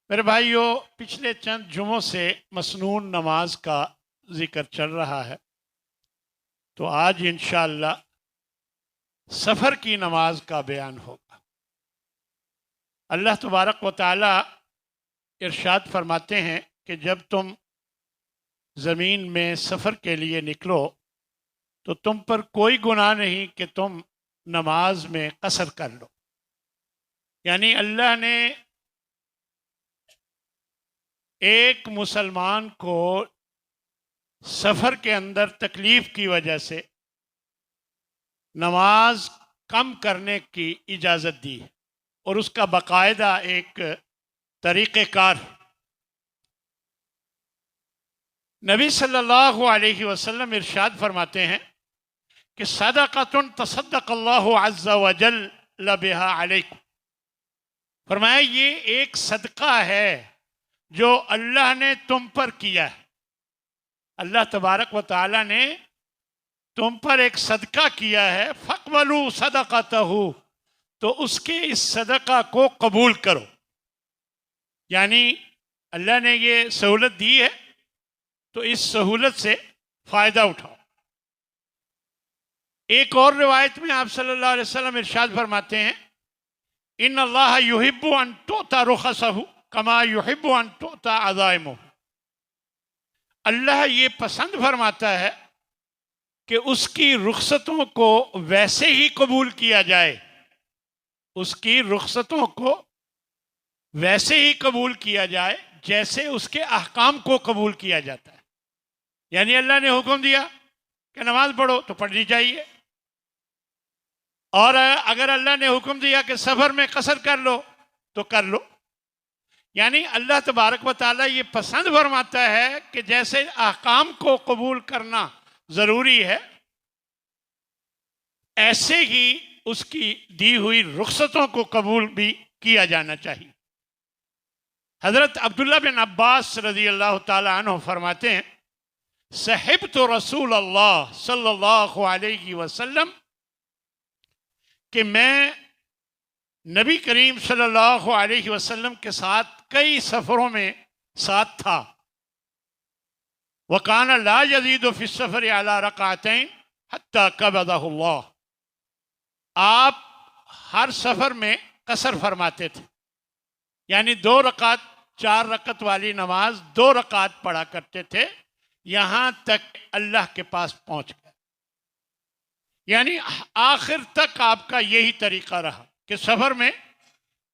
میرے بھائیوں، پچھلے چند جمعوں سے مسنون نماز کا ذکر چل رہا ہے، تو آج انشاءاللہ سفر کی نماز کا بیان ہوگا۔ اللہ تبارک و تعالی ارشاد فرماتے ہیں کہ جب تم زمین میں سفر کے لیے نکلو تو تم پر کوئی گناہ نہیں کہ تم نماز میں قصر کر لو۔ یعنی اللہ نے ایک مسلمان کو سفر کے اندر تکلیف کی وجہ سے نماز کم کرنے کی اجازت دی ہے، اور اس کا باقاعدہ ایک طریقہ کار۔ نبی صلی اللہ علیہ وسلم ارشاد فرماتے ہیں کہ صدقۃ تصدق اللہ عز وجل بہا علیکم، فرمایا یہ ایک صدقہ ہے جو اللہ نے تم پر کیا ہے۔ اللہ تبارک و تعالی نے تم پر ایک صدقہ کیا ہے، فاقبلوا صدقتہ، تو اس کے اس صدقہ کو قبول کرو۔ یعنی اللہ نے یہ سہولت دی ہے تو اس سہولت سے فائدہ اٹھاؤ۔ ایک اور روایت میں آپ صلی اللہ علیہ وسلم ارشاد فرماتے ہیں ان اللہ یحب ان تؤتی رخصہ کما یحب ان تؤتی عزائمہ، اللہ یہ پسند فرماتا ہے کہ اس کی رخصتوں کو ویسے ہی قبول کیا جائے، اس کی رخصتوں کو ویسے ہی قبول کیا جائے جیسے اس کے احکام کو قبول کیا جاتا ہے۔ یعنی اللہ نے حکم دیا کہ نماز پڑھو تو پڑھنی چاہیے، اور اگر اللہ نے حکم دیا کہ سفر میں قصر کر لو تو کر لو۔ یعنی اللہ تبارک و تعالیٰ یہ پسند فرماتا ہے کہ جیسے احکام کو قبول کرنا ضروری ہے، ایسے ہی اس کی دی ہوئی رخصتوں کو قبول بھی کیا جانا چاہیے۔ حضرت عبداللہ بن عباس رضی اللہ تعالی عنہ فرماتے ہیں صحبت رسول اللہ صلی اللہ علیہ وسلم، کہ میں نبی کریم صلی اللہ علیہ وسلم کے ساتھ کئی سفروں میں ساتھ تھا۔ وَكَانَ لَا يَزِيدُ فِي السَّفَرِ عَلَى رَكَعَتَيْن حَتَّى قَبَضَهُ اللَّهُ، آپ ہر سفر میں قصر فرماتے تھے، یعنی 2 رکعت 4 رکعت والی نماز 2 رکعت پڑھا کرتے تھے یہاں تک اللہ کے پاس پہنچ گئے۔ یعنی آخر تک آپ کا یہی طریقہ رہا کہ سفر میں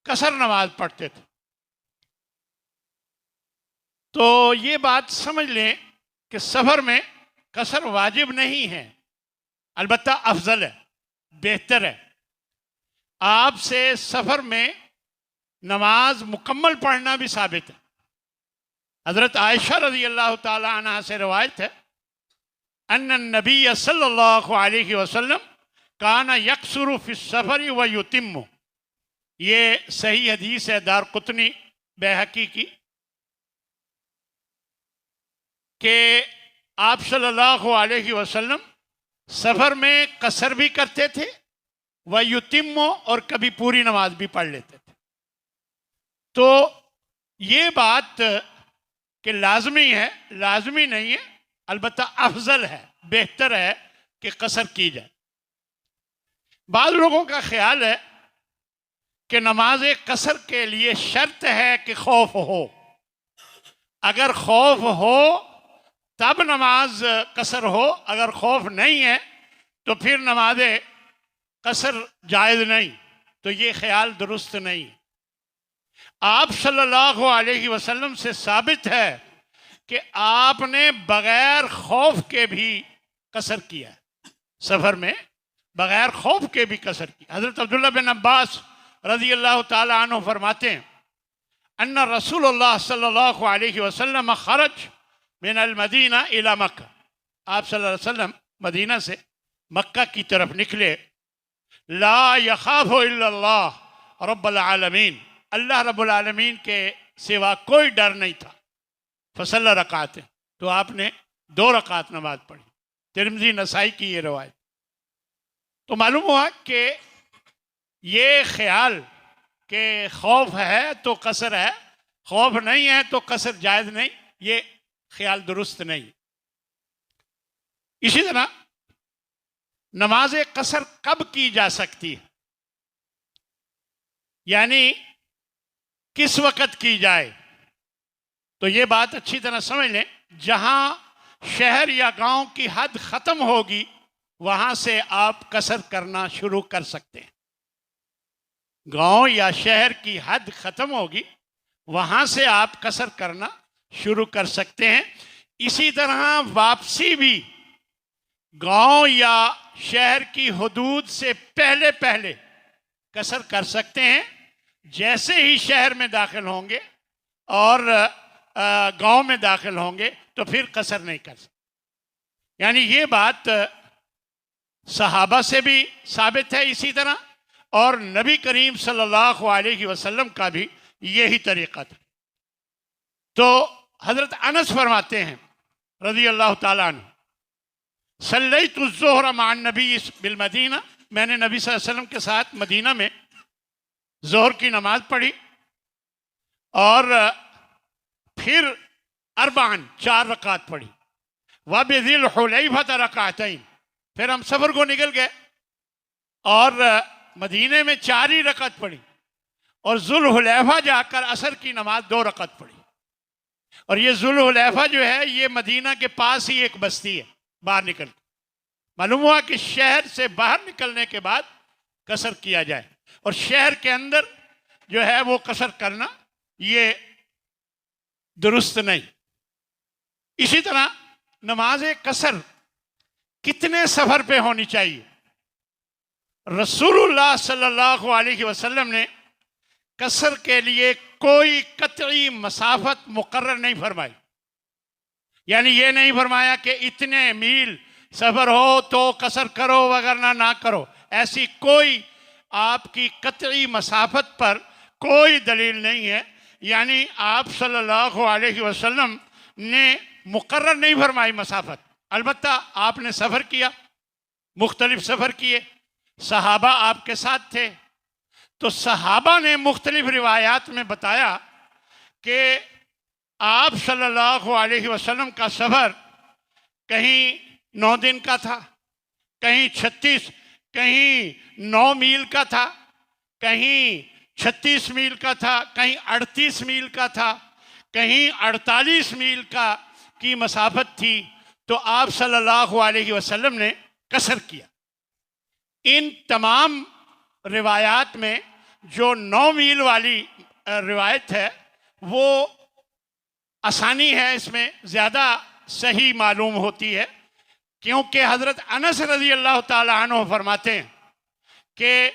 قصر نماز پڑھتے تھے۔ تو یہ بات سمجھ لیں کہ سفر میں قصر واجب نہیں ہے، البتہ افضل ہے، بہتر ہے۔ آپ سے سفر میں نماز مکمل پڑھنا بھی ثابت ہے۔ حضرت عائشہ رضی اللہ تعالی عنہ سے روایت ہے ان النبی صلی اللہ علیہ وسلم کان یقصر فی السفر ویتم، یہ صحیح حدیث ہے دارقطنی بیہقی کی، کہ آپ صلی اللہ علیہ وسلم سفر میں قصر بھی کرتے تھے ویتم، اور کبھی پوری نماز بھی پڑھ لیتے تھے۔ تو یہ بات کہ لازمی ہے، لازمی نہیں ہے، البتہ افضل ہے، بہتر ہے کہ قصر کی جائے۔ بعض لوگوں کا خیال ہے کہ نماز قصر کے لیے شرط ہے کہ خوف ہو، اگر خوف ہو تب نماز قصر ہو، اگر خوف نہیں ہے تو پھر نماز قصر جائز نہیں۔ تو یہ خیال درست نہیں۔ آپ صلی اللہ علیہ وسلم سے ثابت ہے کہ آپ نے بغیر خوف کے بھی قصر کیا ہے، سفر میں بغیر خوف کے بھی قصر کیا۔ حضرت عبداللہ بن عباس رضی اللہ تعالی عنہ فرماتے ہیں ان رسول اللہ صلی اللہ علیہ وسلم خرج من المدینہ الی مکہ، آپ صلی اللہ علیہ وسلم مدینہ سے مکہ کی طرف نکلے، لا یخاف الا اللہ رب العالمین، اللہ رب العالمین کے سوا کوئی ڈر نہیں تھا۔ فصلی رکعتیں، تو آپ نے 2 رکعت نماز پڑھی۔ ترمذی نسائی کی یہ روایت۔ تو معلوم ہوا کہ یہ خیال کہ خوف ہے تو قصر ہے، خوف نہیں ہے تو قصر جائز نہیں، یہ خیال درست نہیں۔ اسی طرح نماز قصر کب کی جا سکتی ہے، یعنی کس وقت کی جائے، تو یہ بات اچھی طرح سمجھ لیں۔ جہاں شہر یا گاؤں کی حد ختم ہوگی وہاں سے آپ قصر کرنا شروع کر سکتے ہیں۔ گاؤں یا شہر کی حد ختم ہوگی وہاں سے آپ قصر کرنا شروع کر سکتے ہیں۔ اسی طرح واپسی بھی گاؤں یا شہر کی حدود سے پہلے پہلے قصر کر سکتے ہیں۔ جیسے ہی شہر میں داخل ہوں گے اور گاؤں میں داخل ہوں گے تو پھر قصر نہیں کر سکتے۔ یعنی یہ بات صحابہ سے بھی ثابت ہے اسی طرح، اور نبی کریم صلی اللہ علیہ وسلم کا بھی یہی طریقہ تھا۔ تو حضرت انس فرماتے ہیں رضی اللہ تعالیٰ عنہ، صلیت الظہر مع النبی بالمدینہ، میں نے نبی صلی اللہ علیہ وسلم کے ساتھ مدینہ میں ظہر کی نماز پڑھی، اور پھر اربعن 4 رکعت پڑھی، وبذی الحلیفہ رکعتین، پھر ہم سفر کو نکل گئے اور مدینے میں 4 ہی رکعت پڑھی، اور ذوالحلیفہ جا کر عصر کی نماز 2 رکعت پڑھی۔ اور یہ ذوالحلیفہ جو ہے یہ مدینہ کے پاس ہی ایک بستی ہے، باہر نکل کے معلوم ہوا کہ شہر سے باہر نکلنے کے بعد قصر کیا جائے، اور شہر کے اندر جو ہے وہ قصر کرنا یہ درست نہیں۔ اسی طرح نماز قصر کتنے سفر پہ ہونی چاہیے؟ رسول اللہ صلی اللہ علیہ وسلم نے قصر کے لیے کوئی قطعی مسافت مقرر نہیں فرمائی، یعنی یہ نہیں فرمایا کہ اتنے میل سفر ہو تو قصر کرو وگرنہ نہ کرو، ایسی کوئی آپ کی قطعی مسافت پر کوئی دلیل نہیں ہے۔ یعنی آپ صلی اللہ علیہ وسلم نے مقرر نہیں فرمائی مسافت، البتہ آپ نے سفر کیا، مختلف سفر کیے، صحابہ آپ کے ساتھ تھے، تو صحابہ نے مختلف روایات میں بتایا کہ آپ صلی اللہ علیہ وسلم کا سفر کہیں 9 دن کا تھا، کہیں 36، کہیں 9 میل کا تھا، کہیں 36 میل کا تھا، کہیں 38 میل کا تھا، کہیں 48 میل کی مسافت تھی، تو آپ صلی اللہ علیہ وسلم نے قصر کیا۔ ان تمام روایات میں جو 9 میل والی روایت ہے وہ آسانی ہے، اس میں زیادہ صحیح معلوم ہوتی ہے، کیونکہ حضرت انس رضی اللہ تعالی عنہ فرماتے ہیں کہ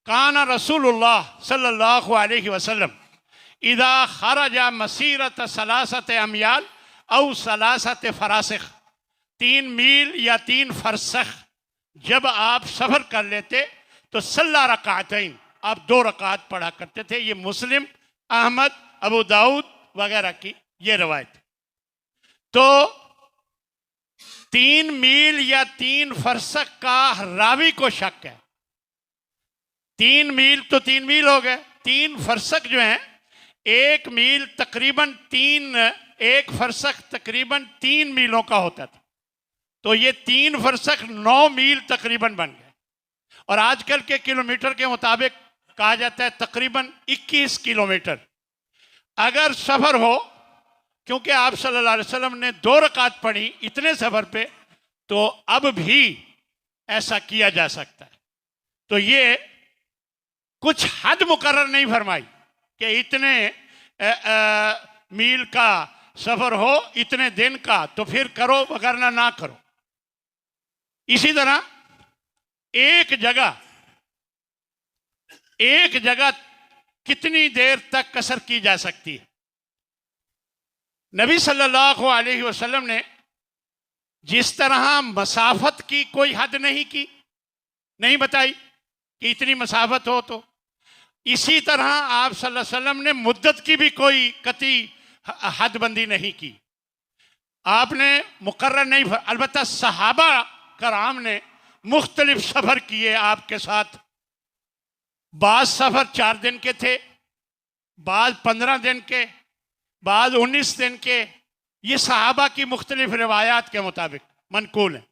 کان رسول اللہ صلی اللہ علیہ وسلم اذا خرج مسیرت 3 امیال او 3 فراسخ، 3 میل یا 3 فرسخ جب آپ سفر کر لیتے تو صلی رکعتین، آپ 2 رکعت پڑھا کرتے تھے۔ یہ مسلم، احمد، ابو داؤد وغیرہ کی یہ روایت۔ تو 3 میل یا 3 فرسخ کا راوی کو شک ہے، 3 میل تو 3 میل ہو گئے، 3 فرسخ جو ہیں 1 میل تقریباً 1 فرسخ تقریباً 3 میلوں کا ہوتا تھا، تو یہ 3 فرسخ 9 میل تقریباً بن گئے، اور آج کل کے کلومیٹر کے مطابق کہا جاتا ہے تقریباً 21 کلومیٹر۔ اگر سفر ہو، کیونکہ آپ صلی اللہ علیہ وسلم نے 2 رکعت پڑھی اتنے سفر پہ، تو اب بھی ایسا کیا جا سکتا ہے۔ تو یہ کچھ حد مقرر نہیں فرمائی کہ اتنے میل کا سفر ہو، اتنے دن کا، تو پھر کرو وگرنہ نہ کرو۔ اسی طرح ایک جگہ کتنی دیر تک قصر کی جا سکتی ہے؟ نبی صلی اللہ علیہ وسلم نے جس طرح مسافت کی کوئی حد نہیں بتائی کہ اتنی مسافت ہو، تو اسی طرح آپ صلی اللہ علیہ وسلم نے مدت کی بھی کوئی قطعی حد بندی نہیں کی، آپ نے مقرر نہیں البتہ صحابہ کرام نے مختلف سفر کیے آپ کے ساتھ، بعض سفر 4 دن کے تھے، بعض 15 دن کے، بعض 19 دن کے، یہ صحابہ کی مختلف روایات کے مطابق منقول ہیں۔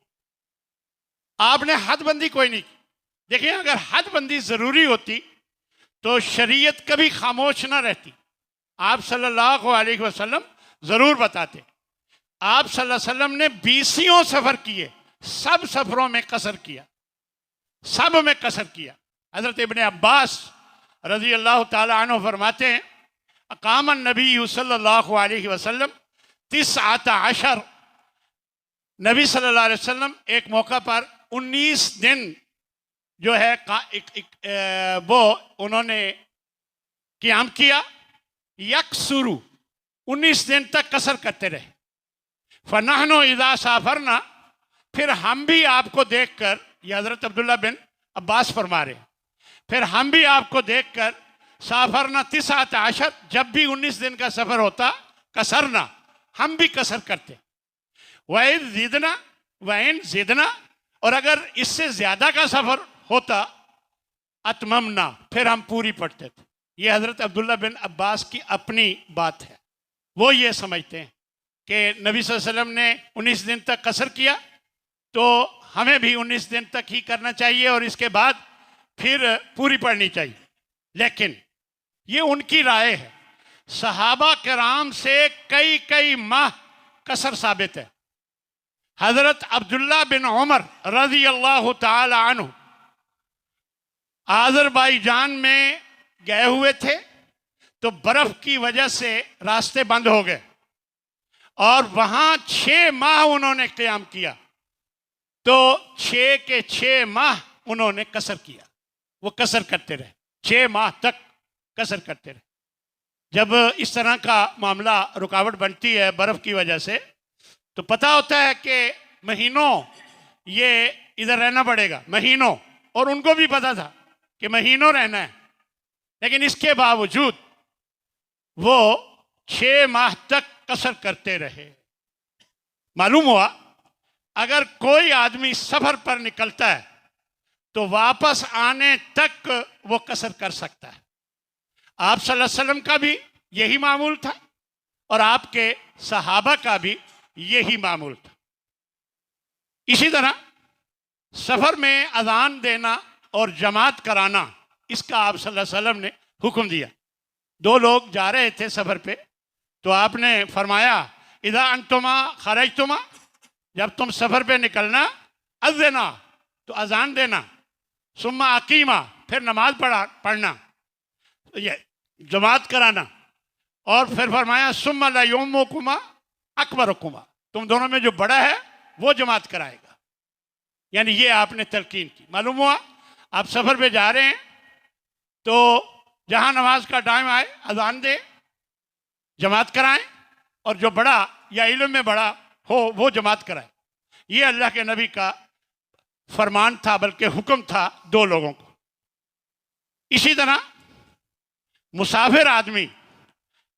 آپ نے حد بندی کوئی نہیں کی۔ دیکھیں اگر حد بندی ضروری ہوتی تو شریعت کبھی خاموش نہ رہتی، آپ صلی اللہ علیہ وسلم ضرور بتاتے۔ آپ صلی اللہ علیہ وسلم نے 20 سفر کیے، سب سفروں میں قصر کیا، سب میں قصر کیا۔ حضرت ابن عباس رضی اللہ تعالی عنہ فرماتے ہیں اقام النبی صلی اللہ علیہ وسلم 19 نبی صلی اللہ علیہ وسلم ایک موقع پر 19 دن جو ہے وہ انہوں نے قیام کیا، یکسرو 19 دن تک قصر کرتے رہے۔ فنحن اذا سافرنا، پھر ہم بھی آپ کو دیکھ کر، یہ حضرت عبداللہ بن عباس فرما رہے ہیں، پھر ہم بھی آپ کو دیکھ کر سافرنا 19 جب بھی 19 دن کا سفر ہوتا قصرنا، ہم بھی قصر کرتے۔ وَإِذْ زِدْنَا وَإِنْ زِدْنَا، اور اگر اس سے زیادہ کا سفر ہوتا اتممنا، پھر ہم پوری پڑھتے تھے۔ یہ حضرت عبداللہ بن عباس کی اپنی بات ہے، وہ یہ سمجھتے ہیں کہ نبی صلی اللہ علیہ وسلم نے 19 دن تک قصر کیا تو ہمیں بھی 19 دن تک ہی کرنا چاہیے اور اس کے بعد پھر پوری پڑھنی چاہیے۔ لیکن یہ ان کی رائے ہے، صحابہ کرام سے کئی ماہ قصر ثابت ہے۔ حضرت عبداللہ بن عمر رضی اللہ تعالی عنہ آذربائیجان میں گئے ہوئے تھے تو برف کی وجہ سے راستے بند ہو گئے اور وہاں 6 ماہ انہوں نے قیام کیا، تو 6 کے 6 ماہ انہوں نے قصر کیا، وہ قصر کرتے رہے، 6 ماہ تک قصر کرتے رہے۔ جب اس طرح کا معاملہ رکاوٹ بنتی ہے برف کی وجہ سے تو پتہ ہوتا ہے کہ مہینوں یہ ادھر رہنا پڑے گا، مہینوں، اور ان کو بھی پتہ تھا کہ مہینوں رہنا ہے، لیکن اس کے باوجود وہ 6 ماہ تک قصر کرتے رہے۔ معلوم ہوا اگر کوئی آدمی سفر پر نکلتا ہے تو واپس آنے تک وہ قصر کر سکتا ہے۔ آپ صلی اللہ علیہ وسلم کا بھی یہی معمول تھا اور آپ کے صحابہ کا بھی یہی معمول تھا۔ اسی طرح سفر میں اذان دینا اور جماعت کرانا، اس کا آپ صلی اللہ علیہ وسلم نے حکم دیا۔ 2 لوگ جا رہے تھے سفر پہ تو آپ نے فرمایا اذا انتما خرجتما، جب تم سفر پہ نکلنا، اذنا تو اذان دینا، ثم اقیما پھر نماز پڑھنا، یہ جماعت کرانا، اور پھر فرمایا ثم لیؤمکما اکبرکما، تم دونوں میں جو بڑا ہے وہ جماعت کرائے گا۔ یعنی یہ آپ نے تلقین کی۔ معلوم ہوا آپ سفر پہ جا رہے ہیں تو جہاں نماز کا ٹائم آئے اذان دیں، جماعت کرائیں، اور جو بڑا یا علم میں بڑا ہو وہ جماعت کرائے۔ یہ اللہ کے نبی کا فرمان تھا، بلکہ حکم تھا 2 لوگوں کو۔ اسی طرح مسافر آدمی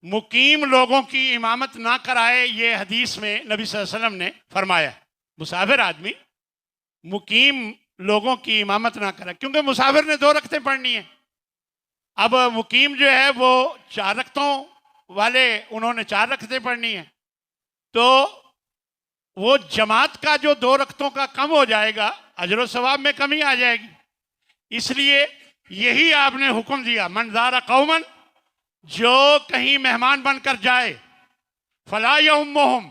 مقیم لوگوں کی امامت نہ کرائے، یہ حدیث میں نبی صلی اللہ علیہ وسلم نے فرمایا ہے۔ مسافر آدمی مقیم لوگوں کی امامت نہ کرائے، کیونکہ مسافر نے 2 رکعتیں پڑھنی ہیں۔ اب مقیم جو ہے وہ 4 رکعتوں والے، انہوں نے 4 رکعتیں پڑھنی ہیں، تو وہ جماعت کا جو 2 رکعتوں کا کم ہو جائے گا، اجر و ثواب میں کمی آ جائے گی۔ اس لیے یہی آپ نے حکم دیا، من زار قوما، جو کہیں مہمان بن کر جائے، فلا یؤمہم،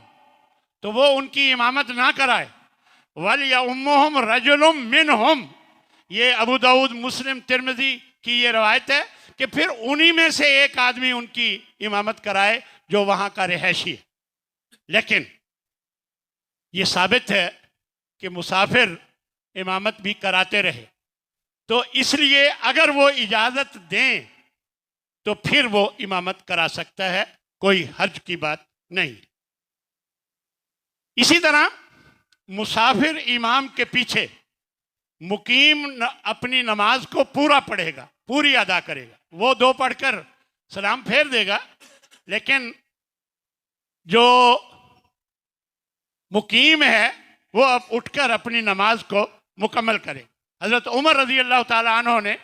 تو وہ ان کی امامت نہ کرائے، ولیؤمہم رجل منہم، یہ ابو داؤد، مسلم، ترمذی کی یہ روایت ہے کہ پھر انہی میں سے ایک آدمی ان کی امامت کرائے جو وہاں کا رہائشی ہے۔ لیکن یہ ثابت ہے کہ مسافر امامت بھی کراتے رہے، تو اس لیے اگر وہ اجازت دیں تو پھر وہ امامت کرا سکتا ہے، کوئی حرج کی بات نہیں۔ اسی طرح مسافر امام کے پیچھے، مقیم اپنی نماز کو پورا پڑھے گا، پوری ادا کرے گا، وہ 2 پڑھ کر سلام پھیر دے گا، لیکن جو مقیم ہے وہ اب اٹھ کر اپنی نماز کو مکمل کرے۔ حضرت عمر رضی اللہ تعالی عنہ نے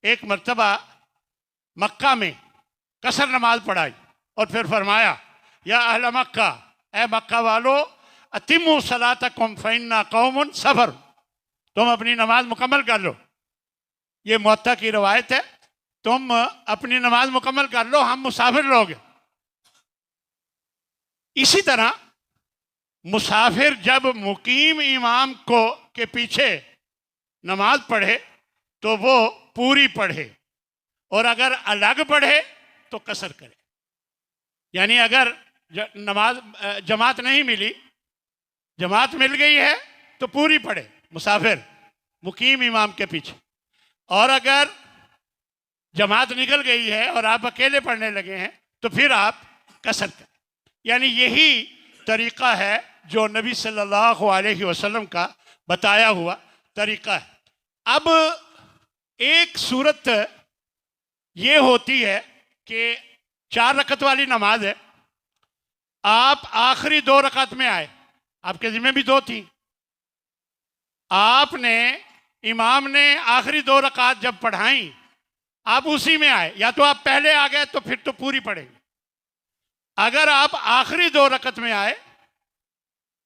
ایک مرتبہ مکہ میں قصر نماز پڑھائی، اور پھر فرمایا یا اہل مکہ، اے مکہ والو، اتموا صلاتکم فإنا قوم سفر، تم اپنی نماز مکمل کر لو. یہ موطا کی روایت ہے، تم اپنی نماز مکمل کر لو، ہم مسافر لوگ ہیں. اسی طرح مسافر جب مقیم امام کے پیچھے نماز پڑھے تو وہ پوری پڑھے، اور اگر الگ پڑھے تو قصر کرے. یعنی اگر نماز جماعت نہیں ملی، جماعت مل گئی ہے تو پوری پڑھے مسافر مقیم امام کے پیچھے، اور اگر جماعت نکل گئی ہے اور آپ اکیلے پڑھنے لگے ہیں تو پھر آپ قصر کریں. یعنی یہی طریقہ ہے جو نبی صلی اللہ علیہ وسلم کا بتایا ہوا طریقہ ہے. اب ایک صورت یہ ہوتی ہے کہ 4 رکعت والی نماز ہے، آپ آخری 2 رکعت میں آئے، آپ کے ذمہ بھی 2 تھیں، آپ نے امام نے آخری 2 رکعت جب پڑھائیں آپ اسی میں آئے، یا تو آپ پہلے آ گئے تو پھر تو پوری پڑھیں گے. اگر آپ آخری 2 رکعت میں آئے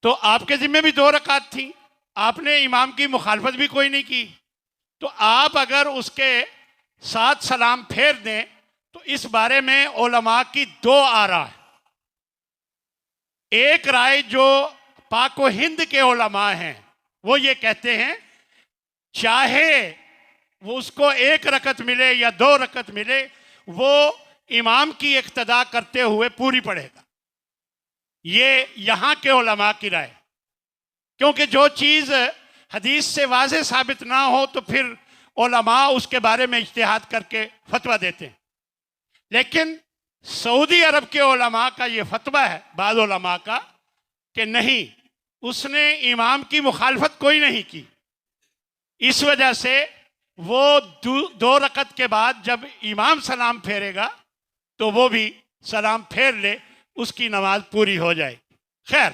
تو آپ کے ذمہ بھی 2 رکعت تھیں، آپ نے امام کی مخالفت بھی کوئی نہیں کی، تو آپ اگر اس کے ساتھ سلام پھیر دیں تو اس بارے میں علماء کی 2 آراء ہیں. ایک رائے جو پاک و ہند کے علماء ہیں وہ یہ کہتے ہیں چاہے وہ اس کو 1 رکعت ملے یا 2 رکعت ملے، وہ امام کی اقتداء کرتے ہوئے پوری پڑھے گا. یہ یہاں کے علماء کی رائے، کیونکہ جو چیز حدیث سے واضح ثابت نہ ہو تو پھر علماء اس کے بارے میں اجتہاد کر کے فتویٰ دیتے ہیں. لیکن سعودی عرب کے علماء کا یہ فتویٰ ہے، بعض علماء کا، کہ نہیں، اس نے امام کی مخالفت کوئی نہیں کی، اس وجہ سے وہ 2 رکعت کے بعد جب امام سلام پھیرے گا تو وہ بھی سلام پھیر لے، اس کی نماز پوری ہو جائے. خیر،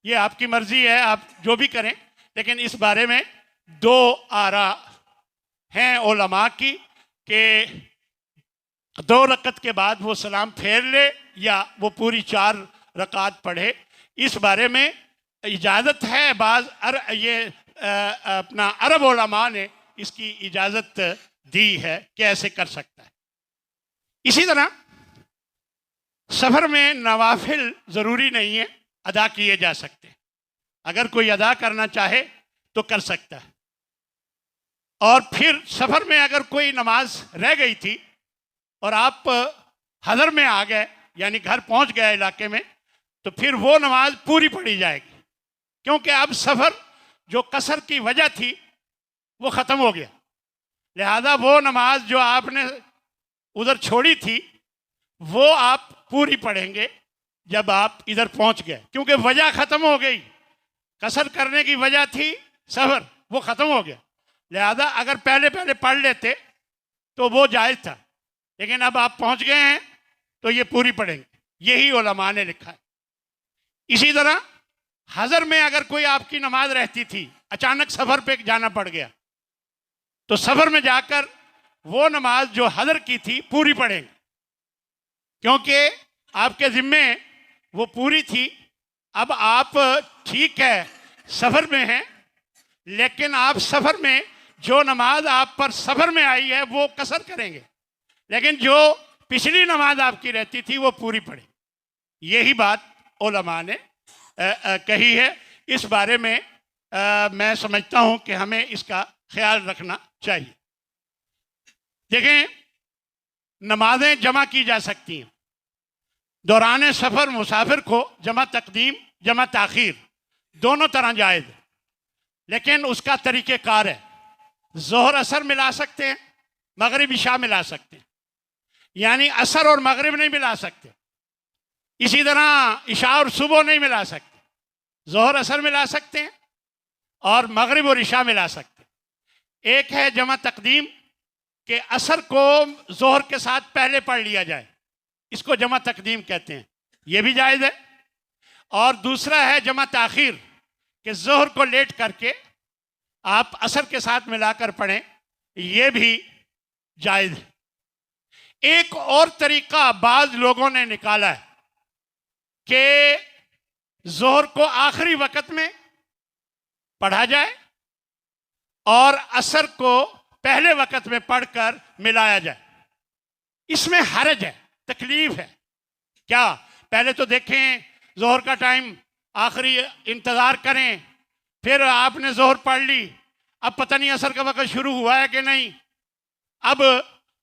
یہ آپ کی مرضی ہے، آپ جو بھی کریں، لیکن اس بارے میں 2 آراء ہیں علماء کی کہ 2 رکعت کے بعد وہ سلام پھیر لے یا وہ پوری 4 رکعت پڑھے. اس بارے میں اجازت ہے، بعض اپنا عرب علماء نے اس کی اجازت دی ہے کہ ایسے کر سکتا ہے. اسی طرح سفر میں نوافل ضروری نہیں ہے، ادا کیے جا سکتے ہیں. اگر کوئی ادا کرنا چاہے تو کر سکتا ہے. اور پھر سفر میں اگر کوئی نماز رہ گئی تھی اور آپ حضر میں آ گئے، یعنی گھر پہنچ گئے علاقے میں، تو پھر وہ نماز پوری پڑھی جائے گی، کیونکہ اب سفر جو قصر کی وجہ تھی وہ ختم ہو گیا. لہذا وہ نماز جو آپ نے ادھر چھوڑی تھی وہ آپ پوری پڑھیں گے جب آپ ادھر پہنچ گئے، کیونکہ وجہ ختم ہو گئی. قصر کرنے کی وجہ تھی سفر، وہ ختم ہو گیا. لہذا اگر پہلے پڑھ لیتے تو وہ جائز تھا، لیکن اب آپ پہنچ گئے ہیں تو یہ پوری پڑھیں گے. یہی علماء نے لکھا ہے. اسی طرح حضر میں اگر کوئی آپ کی نماز رہتی تھی، اچانک سفر پہ جانا پڑ گیا، تو سفر میں جا کر وہ نماز جو حضر کی تھی پوری پڑھیں گے، کیونکہ آپ کے ذمے وہ پوری تھی. اب آپ ٹھیک ہے سفر میں ہیں، لیکن آپ سفر میں جو نماز آپ پر سفر میں آئی ہے وہ قصر کریں گے، لیکن جو پچھلی نماز آپ کی رہتی تھی وہ پوری پڑھیں. یہی بات علماء نے کہی ہے. اس بارے میں میں سمجھتا ہوں کہ ہمیں اس کا خیال رکھنا چاہیے. دیکھیں، نمازیں جمع کی جا سکتی ہیں. دوران سفر مسافر کو جمع تقدیم جمع تاخیر دونوں طرح جائز ہے، لیکن اس کا طریقہ کار ہے. ظہر اثر ملا سکتے ہیں، مغرب عشاء ملا سکتے ہیں، یعنی عصر اور مغرب نہیں ملا سکتے. اسی طرح عشاء اور صبح نہیں ملا سکتے. ظہر اثر ملا سکتے ہیں اور مغرب اور عشاء ملا سکتے ہیں. ایک ہے جمع تقدیم کہ عصر کو ظہر کے ساتھ پہلے پڑھ لیا جائے، اس کو جمع تقدیم کہتے ہیں، یہ بھی جائز ہے. اور دوسرا ہے جمع تاخیر کہ ظہر کو لیٹ کر کے آپ عصر کے ساتھ ملا کر پڑھیں، یہ بھی جائز ہے. ایک اور طریقہ بعض لوگوں نے نکالا ہے کہ ظہر کو آخری وقت میں پڑھا جائے اور عصر کو پہلے وقت میں پڑھ کر ملایا جائے. اس میں حرج ہے، تکلیف ہے. کیا پہلے تو دیکھیں ظہر کا ٹائم آخری انتظار کریں، پھر آپ نے ظہر پڑھ لی، اب پتہ نہیں عصر کا وقت شروع ہوا ہے کہ نہیں. اب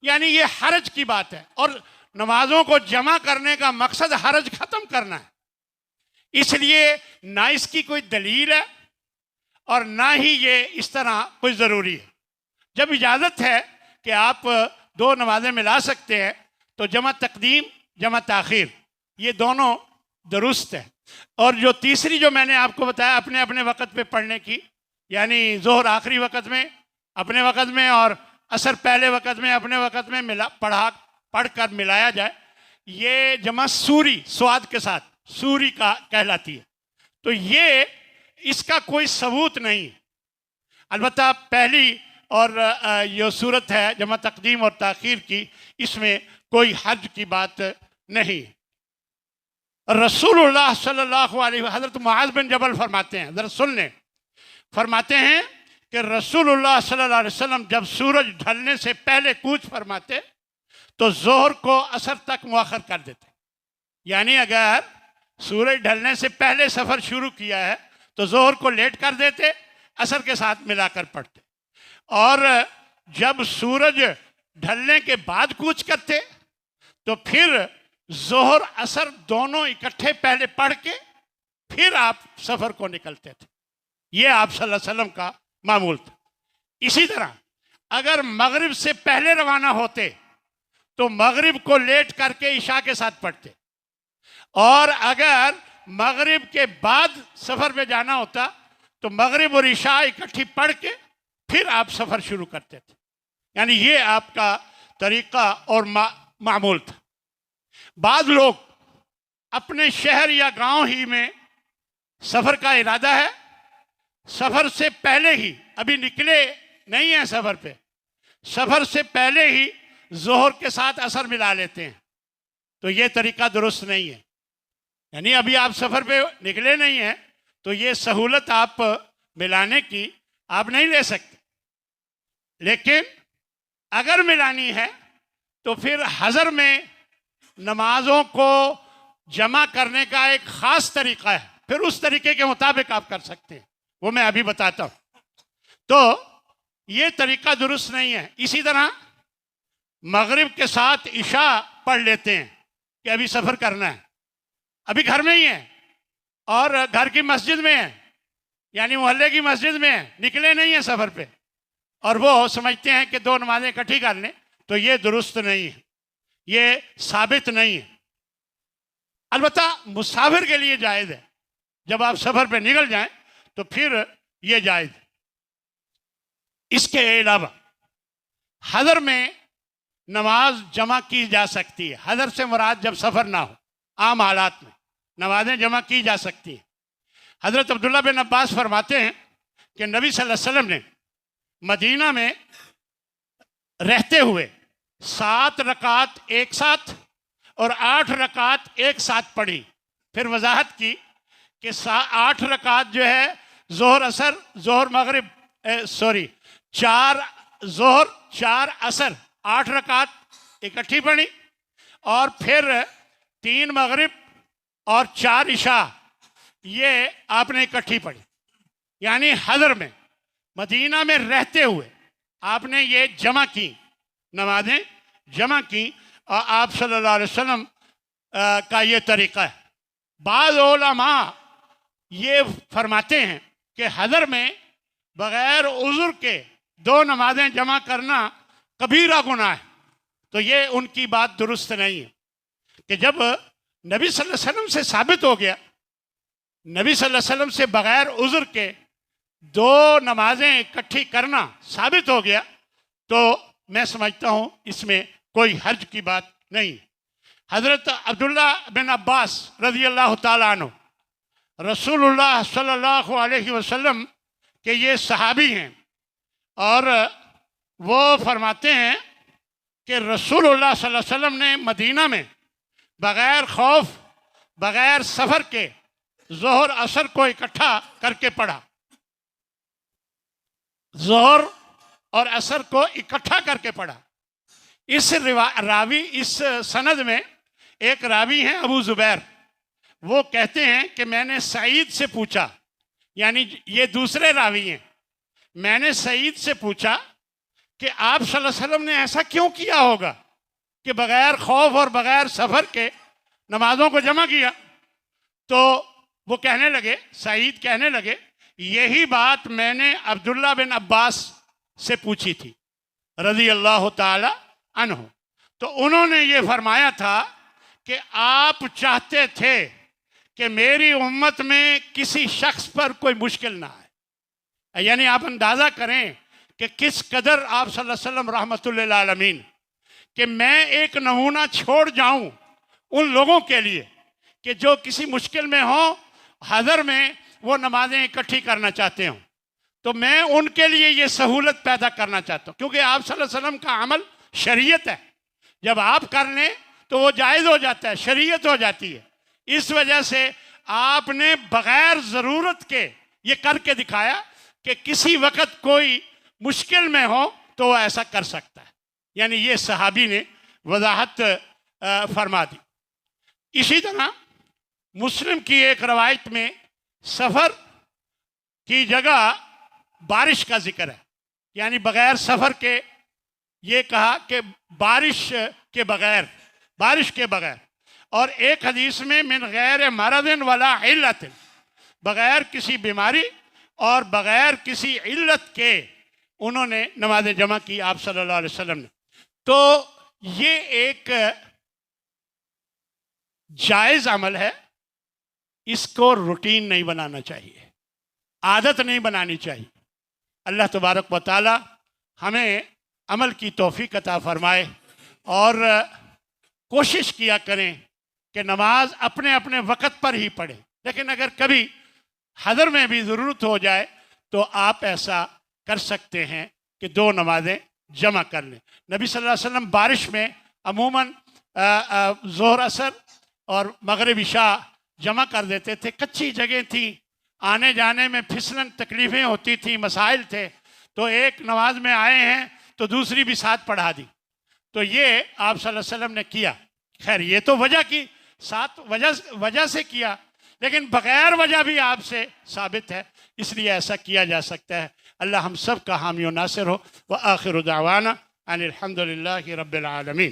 یعنی یہ حرج کی بات ہے، اور نمازوں کو جمع کرنے کا مقصد حرج ختم کرنا ہے. اس لیے نہ اس کی کوئی دلیل ہے اور نہ ہی یہ اس طرح کوئی ضروری ہے. جب اجازت ہے کہ آپ دو نمازیں ملا سکتے ہیں تو جمع تقدیم جمع تاخیر یہ دونوں درست ہے. اور جو تیسری جو میں نے آپ کو بتایا اپنے اپنے وقت پہ پڑھنے کی، یعنی ظہر آخری وقت میں اپنے وقت میں اور عصر پہلے وقت میں اپنے وقت میں پڑھ کر ملایا جائے، یہ جمع سوری سواد کے ساتھ سوری کا کہلاتی ہے. تو یہ اس کا کوئی ثبوت نہیں. البتہ پہلی اور یہ صورت ہے جمع تقدیم اور تاخیر کی، اس میں کوئی حرج کی بات نہیں. رسول اللہ صلی اللہ علیہ وسلم حضرت معاذ بن جبل فرماتے ہیں، ذرا سن لیں، فرماتے ہیں کہ رسول اللہ صلی اللہ علیہ وسلم جب سورج ڈھلنے سے پہلے کوچ فرماتے تو ظہر کو عصر تک مؤخر کر دیتے. یعنی اگر سورج ڈھلنے سے پہلے سفر شروع کیا ہے تو ظہر کو لیٹ کر دیتے، عصر کے ساتھ ملا کر پڑھتے. اور جب سورج ڈھلنے کے بعد کوچ کرتے تو پھر ظہر عصر دونوں اکٹھے پہلے پڑھ کے پھر آپ سفر کو نکلتے تھے. یہ آپ صلی اللہ علیہ وسلم کا معمول تھا. اسی طرح اگر مغرب سے پہلے روانہ ہوتے تو مغرب کو لیٹ کر کے عشاء کے ساتھ پڑھتے، اور اگر مغرب کے بعد سفر پہ جانا ہوتا تو مغرب اور عشاء اکٹھی پڑھ کے پھر آپ سفر شروع کرتے تھے. یعنی یہ آپ کا طریقہ اور معمول تھا. بعض لوگ اپنے شہر یا گاؤں ہی میں سفر کا ارادہ ہے، سفر سے پہلے ہی ابھی نکلے نہیں ہیں سفر پہ، سفر سے پہلے ہی ظہر کے ساتھ عصر ملا لیتے ہیں. تو یہ طریقہ درست نہیں ہے. یعنی ابھی آپ سفر پہ نکلے نہیں ہیں تو یہ سہولت آپ ملانے کی آپ نہیں لے سکتے. لیکن اگر ملانی ہے تو پھر حضر میں نمازوں کو جمع کرنے کا ایک خاص طریقہ ہے، پھر اس طریقے کے مطابق آپ کر سکتے ہیں، وہ میں ابھی بتاتا ہوں. تو یہ طریقہ درست نہیں ہے. اسی طرح مغرب کے ساتھ عشاء پڑھ لیتے ہیں کہ ابھی سفر کرنا ہے، ابھی گھر میں ہی ہیں اور گھر کی مسجد میں ہیں، یعنی محلے کی مسجد میں ہیں، نکلے نہیں ہیں سفر پہ، اور وہ سمجھتے ہیں کہ دو نمازیں اکٹھی کر لیں. تو یہ درست نہیں ہے، یہ ثابت نہیں ہے. البتہ مسافر کے لیے جائز ہے، جب آپ سفر پہ نکل جائیں تو پھر یہ جائز ہے. اس کے علاوہ حضر میں نماز جمع کی جا سکتی ہے. حضر سے مراد جب سفر نہ ہو، عام حالات میں نمازیں جمع کی جا سکتی ہیں. حضرت عبداللہ بن عباس فرماتے ہیں کہ نبی صلی اللہ علیہ وسلم نے مدینہ میں رہتے ہوئے 7 رکعت ایک ساتھ اور 8 رکعت ایک ساتھ پڑھی. پھر وضاحت کی کہ 8 رکعت جو ہے ظہر عصر ظہر مغرب 4 ظہر 4 عصر 8 رکعت اکٹھی پڑھی، اور پھر 3 مغرب اور 4 عشاء یہ آپ نے اکٹھی پڑھی. یعنی حضر میں مدینہ میں رہتے ہوئے آپ نے یہ جمع کی، نمازیں جمع کی، اور آپ صلی اللہ علیہ وسلم کا یہ طریقہ ہے. بعض علماء یہ فرماتے ہیں کہ حضر میں بغیر عذر کے 2 نمازیں جمع کرنا کبیرہ گناہ ہے. تو یہ ان کی بات درست نہیں ہے کہ جب نبی صلی اللہ علیہ وسلم سے ثابت ہو گیا، نبی صلی اللہ علیہ وسلم سے بغیر عذر کے 2 نمازیں اکٹھی کرنا ثابت ہو گیا، تو میں سمجھتا ہوں اس میں کوئی حرج کی بات نہیں. حضرت عبداللہ بن عباس رضی اللہ تعالیٰ عنہ رسول اللہ صلی اللہ علیہ وسلم کے یہ صحابی ہیں، اور وہ فرماتے ہیں کہ رسول اللہ صلی اللہ علیہ وسلم نے مدینہ میں بغیر خوف بغیر سفر کے ظہر عصر کو اکٹھا کر کے پڑھا، ظہر اور عصر کو اکٹھا کر کے پڑھا۔ اس راوی اس سند میں ایک راوی ہیں ابو زبیر، وہ کہتے ہیں کہ میں نے سعید سے پوچھا، یعنی یہ دوسرے راوی ہیں، میں نے سعید سے پوچھا کہ آپ صلی اللہ علیہ وسلم نے ایسا کیوں کیا ہوگا کہ بغیر خوف اور بغیر سفر کے نمازوں کو جمع کیا؟ تو وہ کہنے لگے، سعید کہنے لگے، یہی بات میں نے عبداللہ بن عباس سے پوچھی تھی رضی اللہ تعالی عنہ، تو انہوں نے یہ فرمایا تھا کہ آپ چاہتے تھے کہ میری امت میں کسی شخص پر کوئی مشکل نہ آئے، یعنی آپ اندازہ کریں کہ کس قدر آپ صلی اللہ علیہ وسلم رحمۃ اللہ عالمین، کہ میں ایک نمونہ چھوڑ جاؤں ان لوگوں کے لیے کہ جو کسی مشکل میں ہوں، حضر میں وہ نمازیں اکٹھی کرنا چاہتے ہوں، تو میں ان کے لیے یہ سہولت پیدا کرنا چاہتا ہوں، کیونکہ آپ صلی اللہ علیہ وسلم کا عمل شریعت ہے، جب آپ کر لیں تو وہ جائز ہو جاتا ہے، شریعت ہو جاتی ہے۔ اس وجہ سے آپ نے بغیر ضرورت کے یہ کر کے دکھایا کہ کسی وقت کوئی مشکل میں ہو تو وہ ایسا کر سکتا ہے، یعنی یہ صحابی نے وضاحت فرما دی۔ اسی طرح مسلم کی ایک روایت میں سفر کی جگہ بارش کا ذکر ہے، یعنی بغیر سفر کے، یہ کہا کہ بارش کے بغیر، اور ایک حدیث میں من غیر مرض ولا علت، بغیر کسی بیماری اور بغیر کسی علت کے انہوں نے نماز جمع کی آپ صلی اللہ علیہ وسلم نے۔ تو یہ ایک جائز عمل ہے، اس کو روٹین نہیں بنانا چاہیے، عادت نہیں بنانی چاہیے۔ اللہ تبارک و تعالی ہمیں عمل کی توفیق عطا فرمائے، اور کوشش کیا کریں کہ نماز اپنے اپنے وقت پر ہی پڑھیں، لیکن اگر کبھی حضر میں بھی ضرورت ہو جائے تو آپ ایسا کر سکتے ہیں کہ 2 نمازیں جمع کر لیں۔ نبی صلی اللہ علیہ وسلم بارش میں عموماً ظہر عصر اور مغرب عشاء جمع کر دیتے تھے، کچی جگہ تھی، آنے جانے میں پھسلن تکلیفیں ہوتی تھیں، مسائل تھے، تو ایک نماز میں آئے ہیں تو دوسری بھی ساتھ پڑھا دی، تو یہ آپ صلی اللہ علیہ وسلم نے کیا۔ خیر یہ تو وجہ سے کیا، لیکن بغیر وجہ بھی آپ سے ثابت ہے، اس لیے ایسا کیا جا سکتا ہے۔ اللہ ہم سب کا حامی و ناصر ہو، وآخر دعوانا ان الحمد للہ رب العالمین۔